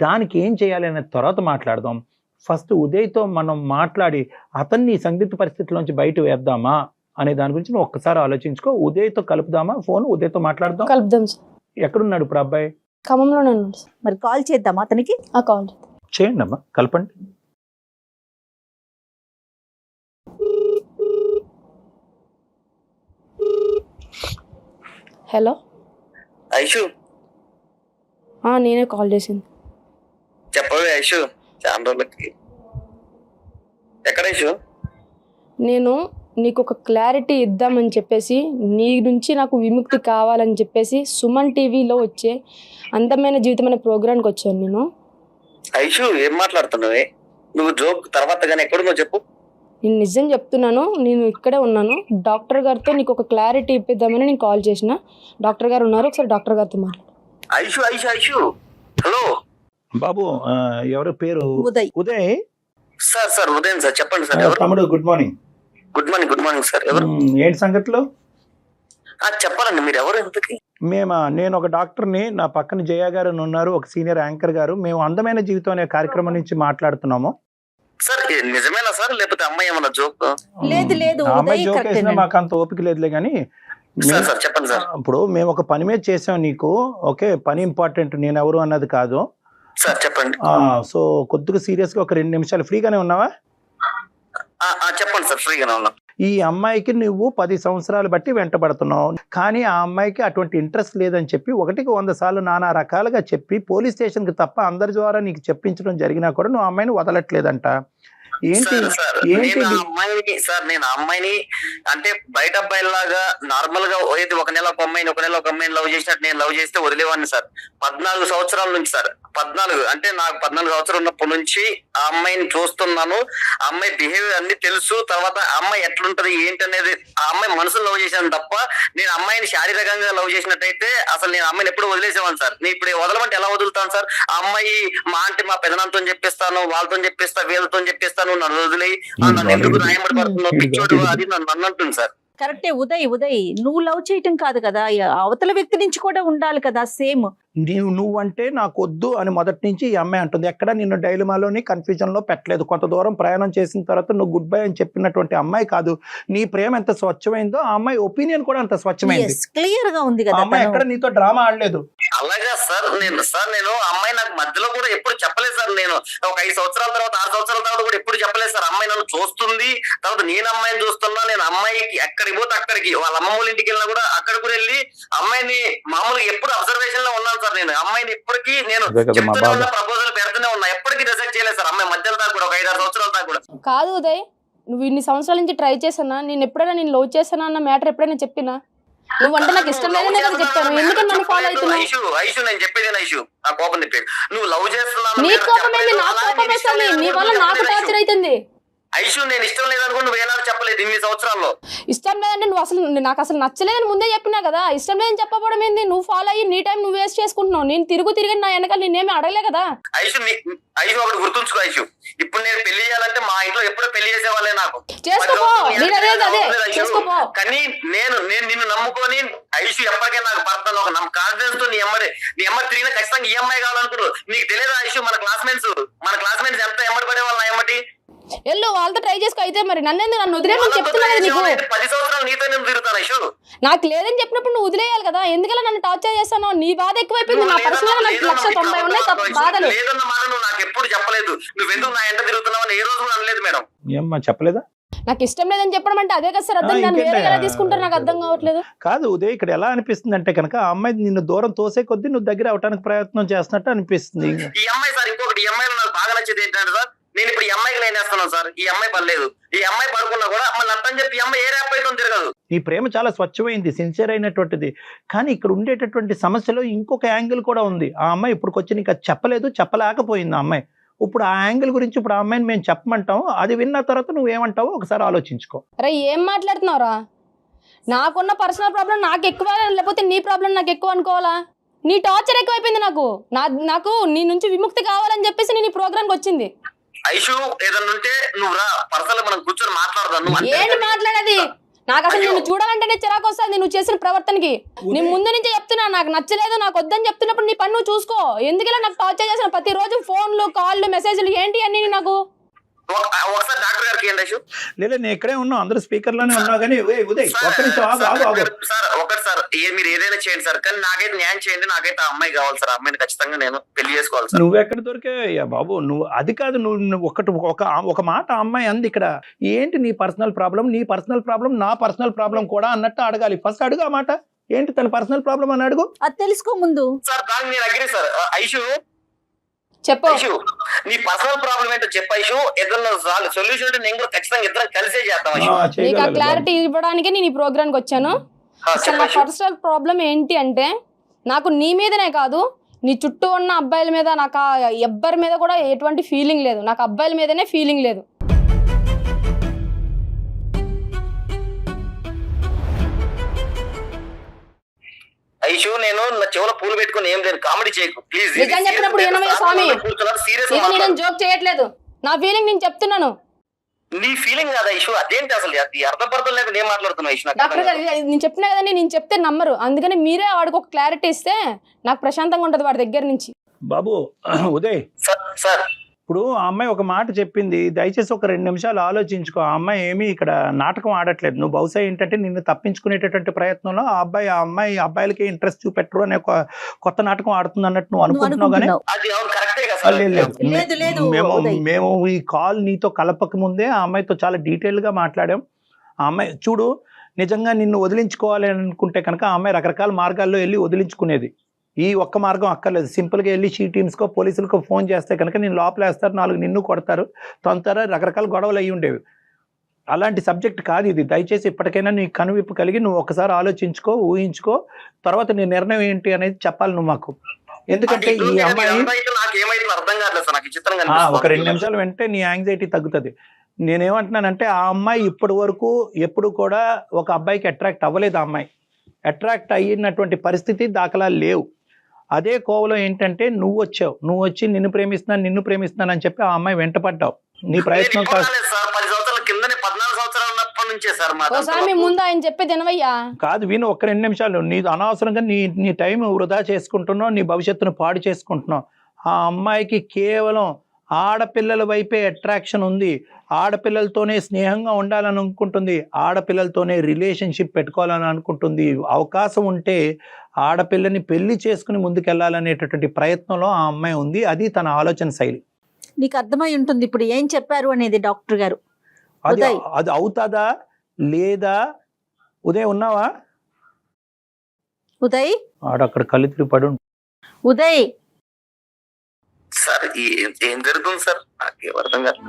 Speaker 3: దానికి ఏం చేయాలి అనే తర్వాత మాట్లాడదాం. ఫస్ట్ ఉదయ్తో మనం మాట్లాడి అతన్ని సందిగ్ధ పరిస్థితుల్లోంచి బయట వేద్దామా అనే దాని గురించి నువ్వు ఒక్కసారి ఆలోచించుకో. ఉదయ్తో కలుపుదామా ఫోన్? ఉదయ్తో మాట్లాడదాం.
Speaker 4: కలుపుదాం సార్.
Speaker 3: ఎక్కడున్నాడు ఇప్పుడు అబ్బాయి?
Speaker 4: ఖమ్మంలోనే ఉన్నాడు సార్.
Speaker 2: మరి కాల్ చేద్దామా అతనికి?
Speaker 4: కాల్
Speaker 3: చేయండి అమ్మా, కలపండి.
Speaker 4: హలో
Speaker 5: ఐషు,
Speaker 4: నేనే కాల్ చేసింది.
Speaker 5: చెప్పవే ఐషు, చాలా రోజులకి. ఎక్కడ ఐషు?
Speaker 4: నేను నీకు ఒక క్లారిటీ ఇద్దామని చెప్పేసి, నీ నుంచి నాకు విముక్తి కావాలని చెప్పేసి సుమన్ టీవీలో వచ్చే అందమైన జీవితం అనే ప్రోగ్రామ్కి వచ్చాను నేను.
Speaker 5: ఐషు, ఏం మాట్లాడుతున్నావే నువ్వు? జోక్ తర్వాత కానీ ఎక్కడున్నావు చెప్పు.
Speaker 4: నేను నిజం చెప్తున్నాను, నేను ఇక్కడే ఉన్నాను. డాక్టర్ గారితో నీకు ఒక క్లారిటీ ఇప్పిద్దామని నేను కాల్ చేసిన. డాక్టర్ గారు ఉన్నారు, ఒకసారి డాక్టర్ గారితో మాట్లాడు.
Speaker 5: ఐషు ఐషు ఐషు, హలో
Speaker 3: బాబు, ఎవరు పేరు? ఉదయ్
Speaker 5: సార్. ఉదయం సార్, చెప్పండి సార్. ఎవరు?
Speaker 3: తమ్ముడు, good morning.
Speaker 5: Good morning sir. ఎవరు?
Speaker 3: ఏంటి సంగతులు?
Speaker 5: చెప్పాలండి, మీరు ఎవరు ఇంతకి?
Speaker 3: నేను ఒక డాక్టర్ని, నా పక్కన జయ గారు ఉన్నారు, ఒక సీనియర్ యాంకర్ గారు. మేము అందమైన జీవితం అనే కార్యక్రమం నుంచి మాట్లాడుతున్నాము
Speaker 5: సార్. నిజమేనా సార్, లేకపోతే అమ్మాయి ఏమన్నా జోక్?
Speaker 2: లేదు,
Speaker 3: అమ్మాయి జోక్ వేసినా మాకు అంత ఓపిక లేదులే కానీ.
Speaker 5: చెప్పండి సార్.
Speaker 3: ఇప్పుడు మేము ఒక పని మీద చేసాం నీకు. ఓకే, పని ఇంపార్టెంట్, నేను ఎవరు అన్నది కాదు
Speaker 5: సార్. చెప్పండి.
Speaker 3: సో కొద్దిగా సీరియస్ గా ఒక 2 నిమిషాలు ఫ్రీగానే ఉన్నావా?
Speaker 5: చెప్పండి సార్, ఫ్రీగానే ఉన్నా.
Speaker 3: ఈ అమ్మాయికి నువ్వు 10 సంవత్సరాలు బట్టి వెంటబడుతున్నావు, కానీ ఆ అమ్మాయికి అటువంటి ఇంట్రెస్ట్ లేదని చెప్పి 100 సార్లు నానా రకాలుగా చెప్పి పోలీస్ స్టేషన్కి తప్ప అందరి ద్వారా నీకు చెప్పించడం జరిగినా కూడా నువ్వు అమ్మాయిని వదలట్లేదంట. ఏంటి
Speaker 5: నేను అమ్మాయిని అంటే బయట అబ్బాయిలాగా నార్మల్ గా ఏది ఒక నెల ఒక అమ్మాయిని లవ్ చేసినట్టు నేను లవ్ చేస్తే వదిలేవాడిని సార్. 14 సంవత్సరాల నుంచి సార్. 14 అంటే నాకు 14 సంవత్సరాలు ఉన్నప్పటి నుంచి ఆ అమ్మాయిని చూస్తున్నాను. ఆ అమ్మాయి బిహేవియర్ అన్ని తెలుసు. తర్వాత ఆ అమ్మాయి ఎట్లుంటది ఏంటి అనేది ఆ అమ్మాయి మనసులో లవ్ చేశాను తప్ప నేను అమ్మాయిని శారీరకంగా లవ్ చేసినట్టయితే అసలు నేను అమ్మాయిని ఎప్పుడు వదిలేసేవాను సార్. నేను ఇప్పుడు వదలమంటే ఎలా వదులుతాను సార్? ఆ అమ్మాయి మా అంటే మా పెదనంతో చెప్పిస్తాను, వాళ్ళతో చెప్పిస్తా, వీళ్ళతో చెప్పిస్తాను, నన్ను వదిలేయి నన్ను ఎందుకు రాయబడి పడుతున్నావు పిచ్చోడు అది నన్ను అంటుంది సార్.
Speaker 2: కరెక్టే ఉదయ్, నువ్వు లవ్ చేయటం కాదు కదా, అవతల వ్యక్తి నుంచి కూడా ఉండాలి కదా సేమ్.
Speaker 3: నువ్వంటే నాకు వద్దు అని మొదటి నుంచి ఈ అమ్మాయి అంటుంది. ఎక్కడ నిన్ను డైలమాలోని కన్ఫ్యూజన్ లో పెట్టలేదు. కొంత దూరం ప్రయాణం చేసిన తర్వాత నువ్వు గుడ్ బై అని చెప్పినటువంటి అమ్మాయి కాదు. నీ ప్రేమ ఎంత స్వచ్ఛమైందో ఆ అమ్మాయి ఒపీనియన్ కూడా అంత స్వచ్ఛమైంది.
Speaker 2: క్లియర్ గా ఉంది
Speaker 3: ఆ
Speaker 2: కదా.
Speaker 3: అమ్మాయి ఎక్కడ నీతో డ్రామా ఆడలేదు.
Speaker 5: అలాగా సార్ నేను అమ్మాయి నాకు మధ్యలో కూడా ఎప్పుడు చెప్పలేదు సార్. నేను ఒక 5 సంవత్సరాల తర్వాత 6 సంవత్సరాల తర్వాత కూడా ఎప్పుడు చెప్పలేదు సార్. అమ్మాయి నన్ను చూస్తుంది, తర్వాత నేను అమ్మాయిని చూస్తున్నా. నేను అమ్మాయికి ఎక్కడికి పోతే అక్కడికి, వాళ్ళ అమ్మమ్మ వాళ్ళ ఇంటికి వెళ్ళినా కూడా అక్కడికి కూడా వెళ్ళి అమ్మాయిని మామూలుగా ఎప్పుడు అబ్జర్వేషన్ లో ఉన్నాను సార్. నేను అమ్మాయిని ఎప్పటికీ నేను చెప్తూనే ఉన్నా, ప్రపోజల్ పెడుతూనే ఉన్నా, ఎప్పటికీ రిజెక్ట్ చేయలేదు సార్. అమ్మాయి మధ్యలో దాకా కూడా ఒక 5-6 సంవత్సరాల దాకా కూడా.
Speaker 4: కాదు ఉదయ్, నువ్వు ఇన్ని సంవత్సరాల నుంచి ట్రై చేసానా? నేను ఎప్పుడైనా నేను లవ్ చేశానా అన్న మ్యాటర్ ఎప్పుడైనా చెప్పినా? నువ్వంటే నాకు ఇష్టం లేదని నేను చెప్తాను. ఎందుకని నన్ను ఫాలో అవుతున్నావు?
Speaker 5: ఐషు నేను చెప్పేది ఐషు, నా కోపం తిప్పేది. నువ్వు లవ్ చేస్తున్నావు,
Speaker 4: నీ కోపం ఏంది? నా కోపం వస్తుంది. నీ వల్ల నాకు టార్చర్ అవుతుంది.
Speaker 5: ఐషు నేను ఇష్టం లేదనుకో నువ్వు ఏనాడు చెప్పలేదు ఇన్ని సంవత్సరాల్లో.
Speaker 4: ఇష్టం లేదంటే నువ్వు అసలు నాకు అసలు నచ్చలేదని ముందే చెప్పినా కదా. ఇష్టం లేదని చెప్పబడం ఏంది? నువ్వు ఫాలో అయ్యి నీ టైం నువ్వు వేస్ట్ చేసుకుంటున్నావు. నేను తిరిగి నా వెనకాల నేనేమి అడగలే కదా.
Speaker 5: ఐషు ఒకటి గుర్తుంచుకో ఐషు, ఇప్పుడు నేను పెళ్లి చేయాలంటే మా ఇంట్లో ఎప్పుడో పెళ్లి చేసేవాళ్ళే నాకు.
Speaker 4: చేసుకోపో, చేసుకోపో.
Speaker 5: కానీ నేను నిన్ను నమ్ముకొని ఐషు ఎప్పటికైనా నాకు భర్త ఒక కాన్ఫిడెన్స్ తో నీ అమ్మ తిరిగిన ఖచ్చితంగా ఈ అమ్మాయి కావాలనుకుంటారు. నీకు తెలియదు ఐషు, మన క్లాస్మేట్స్ ఎంత ఎమ్మడి పడేవాళ్ళు నా ఎమ్మటి.
Speaker 4: ఎల్లు వాళ్ళతో ట్రై చేసుకో. అయితే మరి నన్ను వదిలేయమని చెప్తున్నాను నీకు.
Speaker 5: 10 సంవత్సరాలు నీతో నేను తిరుగుతాను ఐషు.
Speaker 4: నాకు లేదని చెప్పినప్పుడు నువ్వు వదిలేయాలి కదా. ఎందుకలా నన్ను టార్చర్ చేస్తాను? నీ బాధ ఎక్కువైపోయింది. నా పర్సనల్ నాకు 190 ఉన్నాయి బాధలు.
Speaker 5: లేదన్న మాట నువ్వు నాకు ఎప్పుడు చెప్పలేదు. నువ్వెందుకు నా ఎంట తిరుగుతున్నావు అని ఏ రోజు కూడా అనలేదు మేడం.
Speaker 3: ఏమ్మా చెప్పలేదా?
Speaker 4: నాకు ఇష్టం లేదని చెప్పడం అంటే అదే కదా సార్. అర్థం నన్ను వేరే ఎలా తీసుకుంటారు నాకు అర్థం కావట్లేదు.
Speaker 3: కాదు ఉదయ్, ఇక్కడ ఎలా అనిపిస్తుంది అంటే కనుక ఆ అమ్మాయి నిన్ను దూరం తోసే కొద్దీ నువ్వు దగ్గర అవడానికి ప్రయత్నం చేస్తున్నట్టు అనిపిస్తుంది.
Speaker 5: ఈ అమ్మాయి సార్ ఇంకొకటి, ఈ అమ్మాయిలో నాకు బాగా నచ్చేది ఏంటంటే సార్, నేను ఇప్పుడు ఈ అమ్మాయికి లైన్ వేస్తున్నాను సార్. ఈ అమ్మాయి పర్లేదు, ఈ అమ్మాయి పడుకున్నా కూడా మళ్ళీ అర్థం చెప్పి ఈ అమ్మాయి ఏ ర్యాప్ అయితే తిరగదు.
Speaker 3: నీ ప్రేమ చాలా స్వచ్ఛమైంది, సిన్సియర్ అయినటువంటిది. కానీ ఇక్కడ ఉండేటటువంటి సమస్యలో ఇంకొక యాంగిల్ కూడా ఉంది. ఆ అమ్మాయి ఇప్పుడు వచ్చి నీకు అది చెప్పలేదు, చెప్పలేకపోయింది ఆ అమ్మాయి. ఇప్పుడు ఆ యాంగిల్ గురించి ఇప్పుడు ఆ అమ్మాయిని మేము చెప్పమంటాం. అది విన్న తర్వాత నువ్వేమంటావో ఒకసారి ఆలోచించుకో.
Speaker 4: అరే ఏం మాట్లాడుతున్నావురా? నాకున్న పర్సనల్ ప్రాబ్లం నాకు ఎక్కువ, లేకపోతే నీ ప్రాబ్లం నాకు ఎక్కువ అనుకోవాలా? నీ టార్చర్ ఎక్కువైపోయింది. నాకు నీ నుంచి విముక్తి కావాలని చెప్పేసి నేను ఈ ప్రోగ్రామ్కి వచ్చింది.
Speaker 5: ఐషు ఏదన్నా ఉంటే నువ్వు రా, పర్సనల్ మనం కూర్చొని మాట్లాడదాం.
Speaker 4: ఏంటి మాట్లాడేది? నాకు అసలు నిన్ను చూడాలంటేనే చిరాకు వస్తుంది నువ్వు చేసిన ప్రవర్తనకి. నేను ముందు నుంచే చెప్తున్నా, నాకు నచ్చలేదు, నాకు వద్దని చెప్తున్నప్పుడు నీ పని నువ్వు చూసుకో. ఎందుకలా నాకు టార్చర్ చేసిన ప్రతిరోజు ఫోన్లు, కాళ్ళు, మెసేజ్లు ఏంటి అన్ని నాకు?
Speaker 5: ఒకసారి డాక్టర్ గారికి ఏంటి ఐషు?
Speaker 3: లేదా నేను ఇక్కడే ఉన్నావు, అందరూ స్పీకర్ లోనే ఉన్నావు. కానీ ఉదయ్ ఒక్క నిమిషం ఆగు.
Speaker 5: సార్ ఒకటి సార్, మీరు ఏదైనా చేయండి సార్, కానీ నాకైతే న్యాయం చేయండి. నాకైతే ఆ అమ్మాయి కావాలి సార్. ఆ అమ్మాయిని ఖచ్చితంగా నేను పెళ్లి చేసుకోవాలి సార్.
Speaker 3: నువ్వు ఎక్కడ దొరికావయ్యా బాబు? నువ్వు అది కాదు, నువ్వు ఒక మాట అమ్మాయి అంది ఇక్కడ. ఏంటి నీ పర్సనల్ ప్రాబ్లం, నీ పర్సనల్ ప్రాబ్లం, నా పర్సనల్ ప్రాబ్లం కూడా అన్నట్టు అడగాలి. ఫస్ట్ అడుగు ఆ మాట. ఏంటి తన పర్సనల్ ప్రాబ్లం అని అడుగు.
Speaker 2: అది తెలుసుకో ముందు.
Speaker 5: సార్ దానికి నేను అగ్రీ సార్. ఐషు
Speaker 4: చెప్పు,
Speaker 5: నీ పర్సనల్ ప్రాబ్లం ఏంటో చెప్పు ఐషు. ఏదన్నా సొల్యూషన్ అంటే నేను కూడా ఖచ్చితంగా ఇద్దరం కలిసే చేద్దాం.
Speaker 4: నీకు ఆ క్లారిటీ ఇవ్వడానికి నేను ఈ ప్రోగ్రామ్కి వచ్చాను. అసలు నా పర్సనల్ ప్రాబ్లం ఏంటి అంటే, నాకు నీ మీదనే కాదు, నీ చుట్టూ ఉన్న అబ్బాయిల మీద, నాకు ఎవ్వరి మీద కూడా ఎటువంటి ఫీలింగ్ లేదు. నాకు అబ్బాయిల మీదనే ఫీలింగ్ లేదు.
Speaker 5: ఐషు నేను నా చెవులో పూలు పెట్టుకుని ఏం లేదు, కామెడీ చేయకు ప్లీజ్.
Speaker 4: నిజం చెప్పినప్పుడు ఏనమయ్య స్వామి, నేను జోక్ చేయట్లేదు. నా ఫీలింగ్ నేను చెప్తున్నాను.
Speaker 5: నీ ఫీలింగ్ కాదా ఐషు? అదేంటి అసలు అర్థపర్థం లేక నేను మాట్లాడుతున్నా ఐషు.
Speaker 4: డాక్టర్ గారు నేను చెప్పినా కదండి, నేను చెప్తే నమ్మరు. అందుకని మీరే వాడికి ఒక క్లారిటీ ఇస్తే నాకు ప్రశాంతంగా ఉంటది వాడి దగ్గర నుంచి.
Speaker 3: బాబు ఉదయ్
Speaker 5: సార్,
Speaker 3: ఇప్పుడు ఆ అమ్మాయి ఒక మాట చెప్పింది, దయచేసి ఒక 2 నిమిషాలు ఆలోచించుకో. ఆ అమ్మాయి ఏమీ ఇక్కడ నాటకం ఆడట్లేదు. నువ్వు బహుశా ఏంటంటే నిన్ను తప్పించుకునేటటువంటి ప్రయత్నంలో ఆ అమ్మాయి అబ్బాయిలకి ఇంట్రెస్ట్ చూపెట్టరు అనే ఒక కొత్త నాటకం ఆడుతుంది అన్నట్టు నువ్వు అనుకుంటున్నావు. కానీ మేము ఈ కాల్ నీతో కలపక ముందే ఆ అమ్మాయితో చాలా డీటెయిల్ గా మాట్లాడాం. ఆ అమ్మాయి చూడు, నిజంగా నిన్ను వదిలించుకోవాలి అనుకుంటే కనుక ఆ అమ్మాయి రకరకాల మార్గాల్లో వెళ్ళి వదిలించుకునేది. ఈ ఒక్క మార్గం అక్కర్లేదు. సింపుల్గా వెళ్ళి షీ టీమ్స్కో పోలీసులకో ఫోన్ చేస్తే కనుక నేను లోపలేస్తారు, 4 నిన్ను కొడతారు, తొందర రకరకాల గొడవలు అయ్యి ఉండేవి. అలాంటి సబ్జెక్ట్ కాదు ఇది. దయచేసి ఇప్పటికైనా నీ కనువిప్పు కలిగి నువ్వు ఒకసారి ఆలోచించుకో, ఊహించుకో, తర్వాత నీ నిర్ణయం ఏంటి అనేది చెప్పాలి నువ్వు మాకు. ఎందుకంటే ఈ అమ్మాయి ఒక 2 నిమిషాలు వెంటనే నీ యాంగ్జైటీ తగ్గుతుంది. నేనేమంటున్నానంటే ఆ అమ్మాయి ఇప్పటి వరకు ఎప్పుడు కూడా ఒక అబ్బాయికి అట్రాక్ట్ అవ్వలేదు. ఆ అమ్మాయి అట్రాక్ట్ అయినటువంటి పరిస్థితి దాఖలాలు లేవు. అదే కోవలో ఏంటంటే నువ్వు వచ్చి నిన్ను ప్రేమిస్తున్నాను అని చెప్పి ఆ అమ్మాయి వెంటపడ్డావు. నీ ప్రయత్నం
Speaker 5: సార్ 10 సంవత్సరాల కిందనే 14 సంవత్సరాల ఉన్నప్పటి నుంచే సార్ మా
Speaker 4: ఒకసారి ముందు ఆయన చెప్పేది వినవయ్యా.
Speaker 3: కాదు, విను ఒక్క 2 నిమిషాలు. నీ అనవసరంగా నీ టైం వృధా చేసుకుంటున్నావు, నీ భవిష్యత్తును పాడు చేసుకుంటున్నావు. ఆ అమ్మాయికి కేవలం ఆడపిల్లల వైపే అట్రాక్షన్ ఉంది, ఆడపిల్లలతోనే స్నేహంగా ఉండాలని అనుకుంటుంది, ఆడపిల్లలతోనే రిలేషన్షిప్ పెట్టుకోవాలని అనుకుంటుంది. అవకాశం ఉంటే ఆడపిల్లని పెళ్లి చేసుకుని ముందుకెళ్లాలనేటటువంటి ప్రయత్నంలో ఆ అమ్మాయి ఉంది. అది తన ఆలోచన శైలి.
Speaker 2: నీకు అర్థమై ఉంటుంది ఇప్పుడు ఏం చెప్పారు అనేది డాక్టర్ గారు.
Speaker 3: అది అవుతుందా లేదా? ఉదయ్ ఉన్నావా?
Speaker 2: ఉదయ్
Speaker 3: ఆడక్కడ కళ్ళు తిరిగి పడు.
Speaker 2: ఉదయ్
Speaker 5: సార్ ఏం జరుగుతుంది సార్ నాకేం అర్థం కాదు.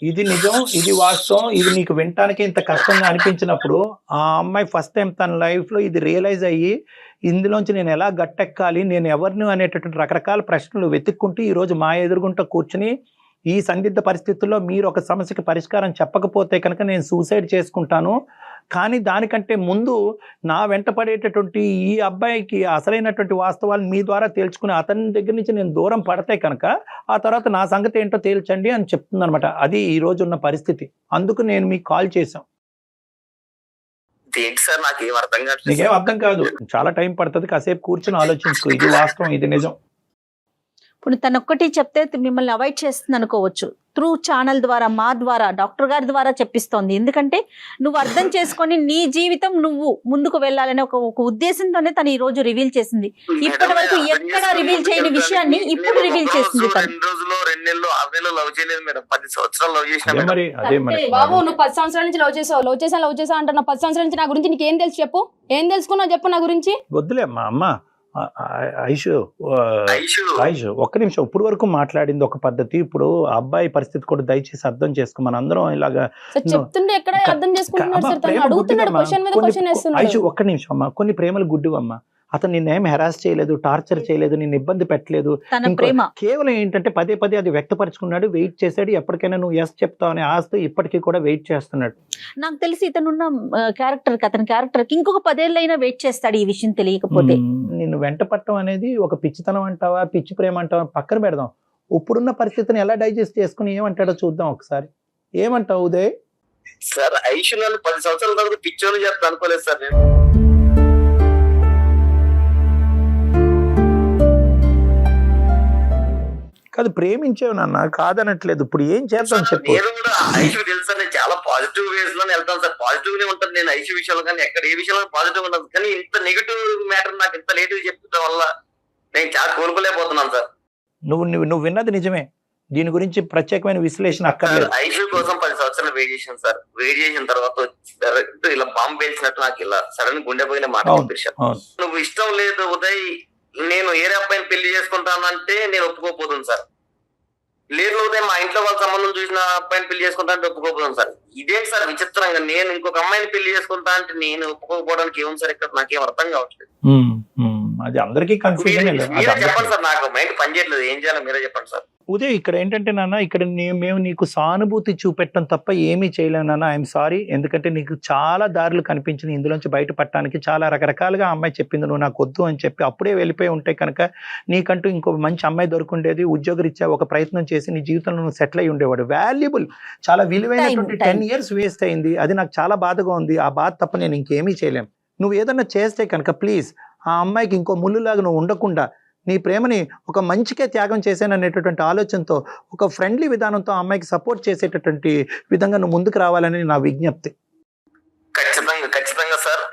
Speaker 3: ఇది నిజం, ఇది వాస్తవం. ఇది నీకు వినటానికి ఇంత కష్టంగా అనిపించినప్పుడు ఆ అమ్మాయి ఫస్ట్ టైం తన లైఫ్ లో ఇది రియలైజ్ అయ్యి ఇందులోంచి నేను ఎలా గట్టెక్కాలి, నేను ఎవరిని అనేటటువంటి రకరకాల ప్రశ్నలు వెతుక్కుంటూ ఈ రోజు మా ఎదురుగుంటూ కూర్చుని ఈ సందిగ్ధ పరిస్థితుల్లో మీరు ఒక సమస్యకి పరిష్కారం చెప్పకపోతే కనుక నేను సూసైడ్ చేసుకుంటాను, కానీ దానికంటే ముందు నా వెంట పడేటటువంటి ఈ అబ్బాయికి అసలైనటువంటి వాస్తవాలు మీ ద్వారా తేల్చుకుని అతని దగ్గర నుంచి నేను దూరం పడితే కనుక ఆ తర్వాత నా సంగతి ఏంటో తేల్చండి అని చెప్తుందనమాట. అది ఈ రోజు ఉన్న పరిస్థితి. అందుకు నేను మీకు కాల్ చేశాం.
Speaker 5: ఏంటి సార్ నాకేం అర్థం కాదు.
Speaker 3: నీకేం అర్థం కాదు, చాలా టైం పడుతుంది, కాసేపు కూర్చొని ఆలోచించుకో. ఇది వాస్తవం, ఇది నిజం.
Speaker 2: ఇప్పుడు తనొక్కటి చెప్తే మిమ్మల్ని అవాయిడ్ చేస్తుంది అనుకోవచ్చు. త్రూ ఛానల్ ద్వారా, మా ద్వారా, డాక్టర్ గారి ద్వారా చెప్పిస్తోంది. ఎందుకంటే నువ్వు అర్థం చేసుకొని నీ జీవితం నువ్వు ముందుకు వెళ్ళాలనే ఒక ఉద్దేశంతోనే తను ఈ రోజు రివీల్ చేసింది. ఇప్పటి వరకు ఎక్కడ రివీల్ చేయని విషయాన్ని ఇప్పుడు రివీల్ చేసింది.
Speaker 5: 2 రోజులు 2 నెలలు 6 నెలలు లవ్ చేయలేదు మేడం. 10 సంవత్సరాలు లవ్ చేసిన.
Speaker 3: అదే మరి
Speaker 4: బాబు నువ్వు 10 సంవత్సరాల నుంచి లవ్ చేసావు అంటున్నావు. 10 సంవత్సరాల నుంచి నా గురించి నీకు ఏం తెలుసు చెప్పు, ఏం తెలుసుకున్నావు చెప్పు నా గురించి.
Speaker 3: వద్దులే అమ్మ. ఐషు ఒక్క నిమిషం. ఇప్పుడు వరకు మాట్లాడింది ఒక పద్ధతి, ఇప్పుడు అబ్బాయి పరిస్థితి కూడా దయచేసి అర్థం చేసుకో. మన అందరం ఇలాగా
Speaker 4: చెప్తుంటే ఎక్కడ అర్థం చేసుకుంటున్నాడు సార్, తను అడుగుతున్నాడు, క్వశ్చన్ మీద క్వశ్చన్ వేస్తున్నాడు.
Speaker 3: ఐషు ఒక్క నిమిషం అమ్మా. కొన్ని ప్రేమలు గుడ్డివమ్మా. అతను నిన్నేం హెరాస్ చేయలేదు, టార్చర్ చేయలేదు, నిన్ను ఇబ్బంది పెట్టలేదు. కేవలం ఏంటంటే పదే పదే అది వ్యక్తపరుచుకున్నాడు, వెయిట్ చేశాడు. ఎప్పటికైనా నువ్వు ఎస్ చెప్తావు అనే ఆస్తి ఇప్పటికీ కూడా వెయిట్ చేస్తున్నాడు.
Speaker 2: నాకు తెలిసి ఇతనున్న అతని క్యారెక్టర్ కి ఇంకొక 10 ఏళ్ళైనా వెయిట్ చేస్తాడు ఈ విషయం తెలియకపోతే.
Speaker 3: నిన్ను వెంట పట్టడం అనేది ఒక పిచ్చితనం అంటావా, పిచ్చి ప్రేమ అంటావా, పక్కన పెడదాం. ఇప్పుడున్న పరిస్థితిని ఎలా డైజెస్ట్ చేసుకుని ఏమంటాడో చూద్దాం ఒకసారి. ఏమంటావు ఉదయ్?
Speaker 5: సార్ ఐషు నన్ను 10 సంవత్సరాల తర్వాత పిచ్చోని చేస్తా అనుకోలేదు సార్ నేను.
Speaker 3: కాదు, ప్రేమించావు నాన్న, కాదనట్లేదు. ఇప్పుడు ఏం చేద్దాం చెప్పు.
Speaker 5: నేను కూడా ఐషు తెలుసా, నేను చాలా పాజిటివ్ వేస్ లో వెళ్తాను సార్. పాజిటివ్ గా ఉంటాను నేను ఐషు విషయంలో, కానీ ఎక్కడ ఏ విషయంలో పాజిటివ్ ఉండదు. కానీ ఇంత నెగిటివ్ మ్యాటర్ నాకు ఇంత లేట్ చెప్పడం వల్ల నేను చాలా కోలుకోలేకపోతున్నాను సార్.
Speaker 3: నువ్వు విన్నది నిజమే, దీని గురించి ప్రత్యేకమైన విశ్లేషణ అక్కర్లేదు.
Speaker 5: ఐషు కోసం 10 సంవత్సరాలు వెయిట్ చేశాను సార్. వెయిట్ చేసిన తర్వాత డైరెక్ట్ ఇలా బాంబు పేల్చినట్టు నాకు ఇలా సడన్ గుండె పోయిన మాట చెప్పేశాను. నువ్వు ఇష్టం లేదు ఉదయ్, నేను ఏరే అబ్బాయిని పెళ్లి చేసుకుంటానంటే నేను ఒప్పుకోపోతుంది సార్. లేదు ఉదయం మా ఇంట్లో వాళ్ళ సంబంధం చూసిన అబ్బాయిని పెళ్లి చేసుకుంటా అంటే ఒప్పుకోపోతుంది సార్. ఇదేంటి సార్ విచిత్రంగా, నేను ఇంకొక అమ్మాయిని పెళ్లి చేసుకుంటా అంటే నేను ఒప్పుకోకపోవడానికి ఏముంది సార్ ఇక్కడ, నాకేం అర్థం కావట్లేదు.
Speaker 3: అది అందరికీ కన్ఫ్యూజన్.
Speaker 5: మీరే చెప్పండి సార్, నాకు మైండ్ పనిచేయట్లేదు, ఏం చేయాలో మీరే చెప్పండి సార్.
Speaker 3: ఉదయ్ ఇక్కడ ఏంటంటే నాన్న, ఇక్కడ మేము నీకు సానుభూతి చూపెట్టడం తప్ప ఏమీ చేయలేము నాన్న. I'm sorry. ఎందుకంటే నీకు చాలా దారులు కనిపించింది ఇందులోంచి బయటపడటానికి. చాలా రకరకాలుగా అమ్మాయి చెప్పింది, నువ్వు నాకు వద్దు అని చెప్పి అప్పుడే వెళ్ళిపోయి ఉంటే కనుక నీకంటూ ఇంకో మంచి అమ్మాయి దొరుకుండేది, ఉద్యోగరీత్యా ఒక ప్రయత్నం చేసి నీ జీవితంలో నువ్వు సెటిల్ అయి ఉండేవాడు. వాల్యుబుల్, చాలా విలువైనటువంటి 10 years వేస్ట్ అయింది. అది నాకు చాలా బాధగా ఉంది. ఆ బాధ తప్ప నేను ఇంకేమీ చేయలేం. నువ్వు ఏదన్నా చేస్తే కనుక ప్లీజ్ ఆ అమ్మాయికి ఇంకో ముళ్ళులాగా నువ్వు ఉండకుండా నీ ప్రేమని ఒక మంచికే త్యాగం చేశాననేటటువంటి ఆలోచనతో, ఒక ఫ్రెండ్లీ విధానంతో ఆ అమ్మాయికి సపోర్ట్ చేసేటటువంటి విధంగా నువ్వు ముందుకు రావాలని నా విజ్ఞప్తి.
Speaker 5: ఖచ్చితంగా సార్.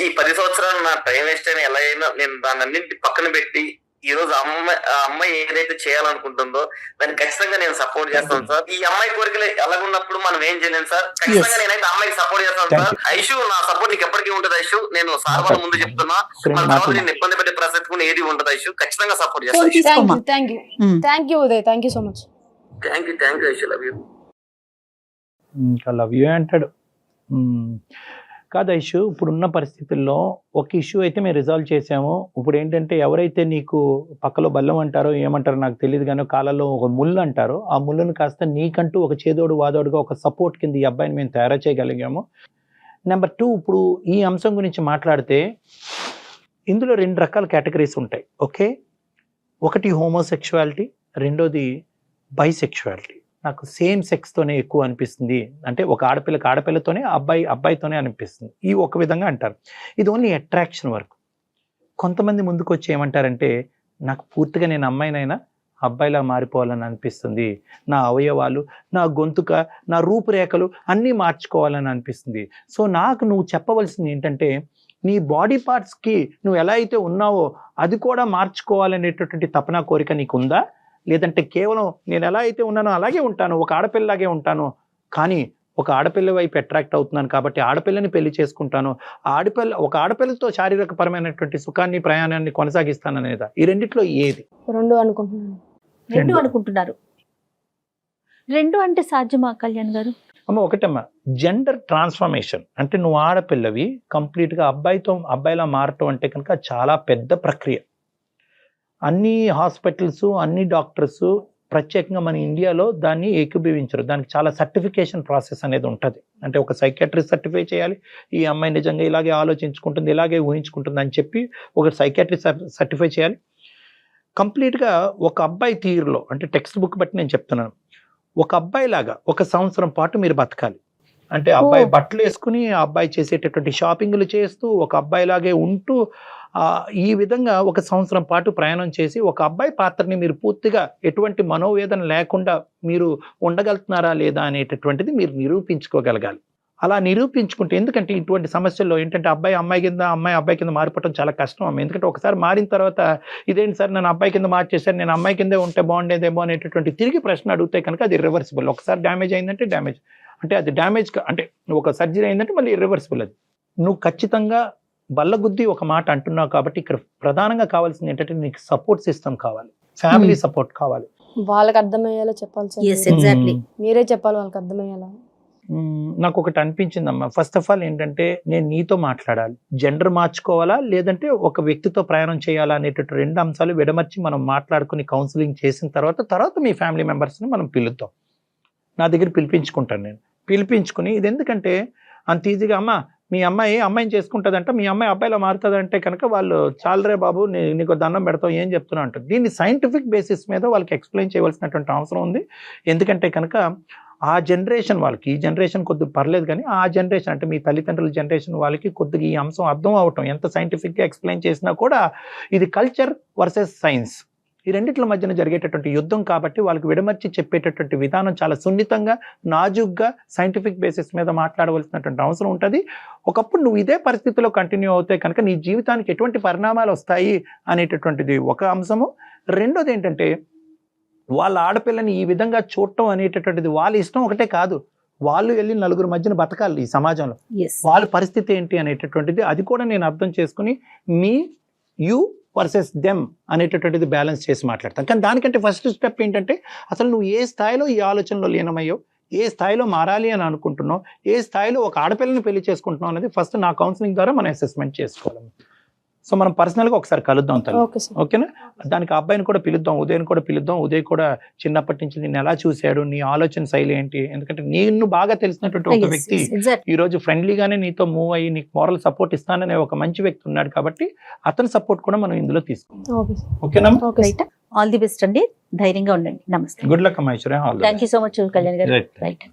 Speaker 5: ఈ 10 సంవత్సరాలు నా టైం వేస్ట్ అయినా ఎలా అయినా నేను దాన్ని అన్నింటి పక్కన పెట్టి ఈ రోజు అమ్మాయి ఏదైతే చేయాలనుకుంటుందో దాన్ని ఖచ్చితంగా నేను సపోర్ట్ చేస్తాను సార్. ఈ అమ్మాయి కోరికలు ఎలాగున్నప్పుడు మనం ఏం చేయలేం సార్. ఖచ్చితంగా నేనైతే అమ్మాయికి సపోర్ట్ చేస్తాను సార్. ఐషు నా సపోర్ట్ నీకు ఎప్పటికీ ఉంటుంది ఐషు. నేను సార్ వాళ్ళ ముందు చెప్తున్నా, మన తర్వాత నేను ఇబ్బంది పెట్టే ప్రసక్తి కూడా ఏది ఉంటుంది ఐషు. ఖచ్చితంగా సపోర్ట్ చేస్తాను.
Speaker 4: Thank you Uday, thank you so much.
Speaker 5: Thank you Aishu, love you.
Speaker 3: ఇంకా లవ్ యూ అంటాడు. కాదు ఇష్యూ ఇప్పుడున్న పరిస్థితుల్లో ఒక ఇష్యూ అయితే మేము రిజాల్వ్ చేసాము. ఇప్పుడు ఏంటంటే ఎవరైతే నీకు పక్కలో బల్లం అంటారో ఏమంటారో నాకు తెలియదు కానీ కాళ్ళలో ఒక ముళ్ళు అంటారో ఆ ముళ్ళను కాస్త నీకంటూ ఒక చేదోడు వాదోడుగా ఒక సపోర్ట్ కింద ఈ అబ్బాయిని మేము తయారు చేయగలిగాము. నెంబర్ 2, ఇప్పుడు ఈ అంశం గురించి మాట్లాడితే ఇందులో 2 రకాల కేటగిరీస్ ఉంటాయి. ఓకే, ఒకటి హోమోసెక్షువాలిటీ, రెండోది బైసెక్షువాలిటీ. నాకు సేమ్ సెక్స్తోనే ఎక్కువ అనిపిస్తుంది, అంటే ఒక ఆడపిల్లకి ఆడపిల్లతోనే అబ్బాయితోనే అనిపిస్తుంది. ఈ ఒక విధంగా అంటారు. ఇది ఓన్లీ అట్రాక్షన్ వరకు. కొంతమంది ముందుకు వచ్చి ఏమంటారంటే నాకు పూర్తిగా నేను అమ్మాయినైనా అబ్బాయిలా మారిపోవాలని అనిపిస్తుంది, నా అవయవాలు, నా గొంతుక, నా రూపురేఖలు అన్నీ మార్చుకోవాలని అనిపిస్తుంది. సో నాకు నువ్వు చెప్పవలసింది ఏంటంటే నీ బాడీ పార్ట్స్కి నువ్వు ఎలా అయితే ఉన్నావో అది కూడా మార్చుకోవాలనేటటువంటి తపన కోరిక నీకుందా, లేదంటే కేవలం నేను ఎలా అయితే ఉన్నానో అలాగే ఉంటాను, ఒక ఆడపిల్లలాగే ఉంటాను, కానీ ఒక ఆడపిల్ల వైపు అట్రాక్ట్ అవుతున్నాను కాబట్టి ఆడపిల్లని పెళ్లి చేసుకుంటాను, ఒక ఆడపిల్లతో శారీరక పరమైనటువంటి సుఖాన్ని ప్రయాణాన్ని కొనసాగిస్తాను అనేదా? ఈ రెండిట్లో ఏది?
Speaker 4: 2 అనుకుంటున్నాను.
Speaker 2: 2 అనుకుంటున్నారు. 2 అంటే సాధ్యమా కళ్యాణ్ గారు?
Speaker 3: అమ్మ ఒకటమ్మా, జెండర్ ట్రాన్స్ఫర్మేషన్ అంటే నువ్వు ఆడపిల్లవి కంప్లీట్గా అబ్బాయిలా మారటం అంటే కనుక చాలా పెద్ద ప్రక్రియ. అన్ని హాస్పిటల్స్, అన్ని డాక్టర్స్ ప్రత్యేకంగా మన ఇండియాలో దాన్ని ఏకీభవించరు. దానికి చాలా సర్టిఫికేషన్ ప్రాసెస్ అనేది ఉంటుంది. అంటే ఒక సైకాట్రిస్ట్ సర్టిఫై చేయాలి, ఈ అమ్మాయి నిజంగా ఇలాగే ఆలోచించుకుంటుంది, ఇలాగే ఊహించుకుంటుంది అని చెప్పి ఒక సైకాట్రిస్ట్ సర్టిఫై చేయాలి. కంప్లీట్గా ఒక అబ్బాయి తీరులో, అంటే టెక్స్ట్ బుక్ బట్టి నేను చెప్తున్నాను, ఒక అబ్బాయి లాగా 1 సంవత్సరం పాటు మీరు బతకాలి. అంటే అబ్బాయి బట్టలు వేసుకుని ఆ అబ్బాయి చేసేటటువంటి షాపింగ్లు చేస్తూ ఒక అబ్బాయిలాగే ఉంటూ ఈ విధంగా 1 సంవత్సరం పాటు ప్రయాణం చేసి ఒక అబ్బాయి పాత్రని మీరు పూర్తిగా ఎటువంటి మనోవేదన లేకుండా మీరు ఉండగలుగుతున్నారా లేదా అనేటటువంటిది మీరు నిరూపించుకోగలగాలి. అలా నిరూపించుకుంటే, ఎందుకంటే ఇటువంటి సమస్యల్లో ఏంటంటే అమ్మాయి కింద అబ్బాయి కింద మారిపోవడం చాలా కష్టం అమ్మ. ఎందుకంటే ఒకసారి మారిన తర్వాత ఇదేంటి సార్ నన్ను అబ్బాయి కింద మార్చేసారు, నేను అమ్మాయి కిందే ఉంటే బాగుండేదేమో అనేటటువంటి తిరిగి ప్రశ్న అడిగితే కనుక అది రివర్సిబుల్. ఒకసారి డ్యామేజ్ అయిందంటే డ్యామేజ్, అంటే అది డ్యామేజ్ అంటే ఒక సర్జరీ అయిందంటే మళ్ళీ ఇర్రివర్సిబుల్. అది నువ్వు ఖచ్చితంగా బల్లగుద్ది ఒక మాట అంటున్నావు కాబట్టి ఇక్కడ ప్రధానంగా కావాల్సింది ఏంటంటే నీకు సపోర్ట్ సిస్టమ్ కావాలి, ఫ్యామిలీ సపోర్ట్ కావాలి.
Speaker 4: వాళ్ళకి అర్థమయ్యేలా చెప్పాలి సార్.
Speaker 2: Yes, exactly.
Speaker 4: మీరే చెప్పాలి వాళ్ళకి అర్థమయ్యేలా.
Speaker 3: నాకు ఒకటి అనిపించిందమ్మా, ఫస్ట్ ఆఫ్ ఆల్ ఏంటంటే నేను నీతో మాట్లాడాలి, జెండర్ మార్చుకోవాలా లేదంటే ఒక వ్యక్తితో ప్రయాణం చేయాలా అనేటటువంటి 2 అంశాలు విడమర్చి మనం మాట్లాడుకుని కౌన్సిలింగ్ చేసిన తర్వాత మీ ఫ్యామిలీ మెంబర్స్ని మనం పిలుద్దాం. నా దగ్గర పిలిపించుకుంటాను, నేను పిలిపించుకుని ఇది ఎందుకంటే అంత ఈజీగా అమ్మ మీ అమ్మాయిని చేసుకుంటుందంట, మీ అమ్మాయి అబ్బాయిలో మారుతుందంటే కనుక వాళ్ళు చాలరే బాబు నీకు దండం పెడతావు ఏం చెప్తున్నా అంటారు. దీన్ని సైంటిఫిక్ బేసిస్ మీద వాళ్ళకి ఎక్స్ప్లెయిన్ చేయవలసినటువంటి అవసరం ఉంది. ఎందుకంటే కనుక ఆ జనరేషన్ వాళ్ళకి, ఈ జనరేషన్ కొద్దిగా పర్లేదు కానీ ఆ జనరేషన్ అంటే మీ తల్లిదండ్రుల జనరేషన్ వాళ్ళకి కొద్దిగా ఈ అంశం అర్థం అవటం, ఎంత సైంటిఫిక్గా ఎక్స్ప్లెయిన్ చేసినా కూడా ఇది కల్చర్ వర్సెస్ సైన్స్, ఈ రెండిట్ల మధ్యన జరిగేటటువంటి యుద్ధం కాబట్టి వాళ్ళకి విడమర్చి చెప్పేటటువంటి విధానం చాలా సున్నితంగా, నాజుగ్గా, సైంటిఫిక్ బేసిస్ మీద మాట్లాడవలసినటువంటి అవసరం ఉంటుంది. ఒకప్పుడు నువ్వు ఇదే పరిస్థితిలో కంటిన్యూ అవుతే కనుక నీ జీవితానికి ఎటువంటి పరిణామాలు వస్తాయి అనేటటువంటిది ఒక అంశము. రెండోది ఏంటంటే వాళ్ళ ఆడపిల్లని ఈ విధంగా చూడటం అనేటటువంటిది వాళ్ళ ఇష్టం ఒకటే కాదు, వాళ్ళు వెళ్ళి 4 మధ్యన బతకాలి ఈ సమాజంలో, వాళ్ళ పరిస్థితి ఏంటి అనేటటువంటిది అది కూడా నేను అర్థం చేసుకుని యూ వర్సెస్ దెమ్ అనేటటువంటిది బ్యాలెన్స్ చేసి మాట్లాడతాను. కానీ దానికంటే ఫస్ట్ స్టెప్ ఏంటంటే అసలు నువ్వు ఏ స్థాయిలో ఈ ఆలోచనలో లీనమయ్యో, ఏ స్థాయిలో మారాలి అని అనుకుంటున్నావు, ఏ స్థాయిలో ఒక ఆడపిల్లని పెళ్లి చేసుకుంటున్నావు అనేది ఫస్ట్ నా కౌన్సిలింగ్ ద్వారా మనం అసెస్మెంట్ చేసుకోవాలి. సో మనం పర్సనల్గా ఒకసారి కలుద్దాం తల్లి, ఓకేనా? దానికి అబ్బాయిని కూడా పిలుద్దాం, ఉదయ్ కూడా పిలుద్దాం. ఉదయ్ కూడా చిన్నప్పటి నుంచి నిన్ను ఎలా చూశాడు, నీ ఆలోచన శైలి ఏంటి, ఎందుకంటే నిన్ను బాగా తెలిసినటువంటి ఒక వ్యక్తి ఈ రోజు ఫ్రెండ్లీగానే నీతో మూవ్ అయ్యి నీకు మోరల్ సపోర్ట్ ఇస్తాననే ఒక మంచి వ్యక్తి ఉన్నాడు కాబట్టి అతని సపోర్ట్ కూడా మనం ఇందులో తీసుకుందాం. ఓకేనా?
Speaker 2: ఆల్ ది బెస్ట్ అండి, ధైర్యంగా ఉండండి. నమస్తే.
Speaker 3: గుడ్ లక్ అమ్మా.
Speaker 2: Thank you so much Kalyan గారు. రైట్.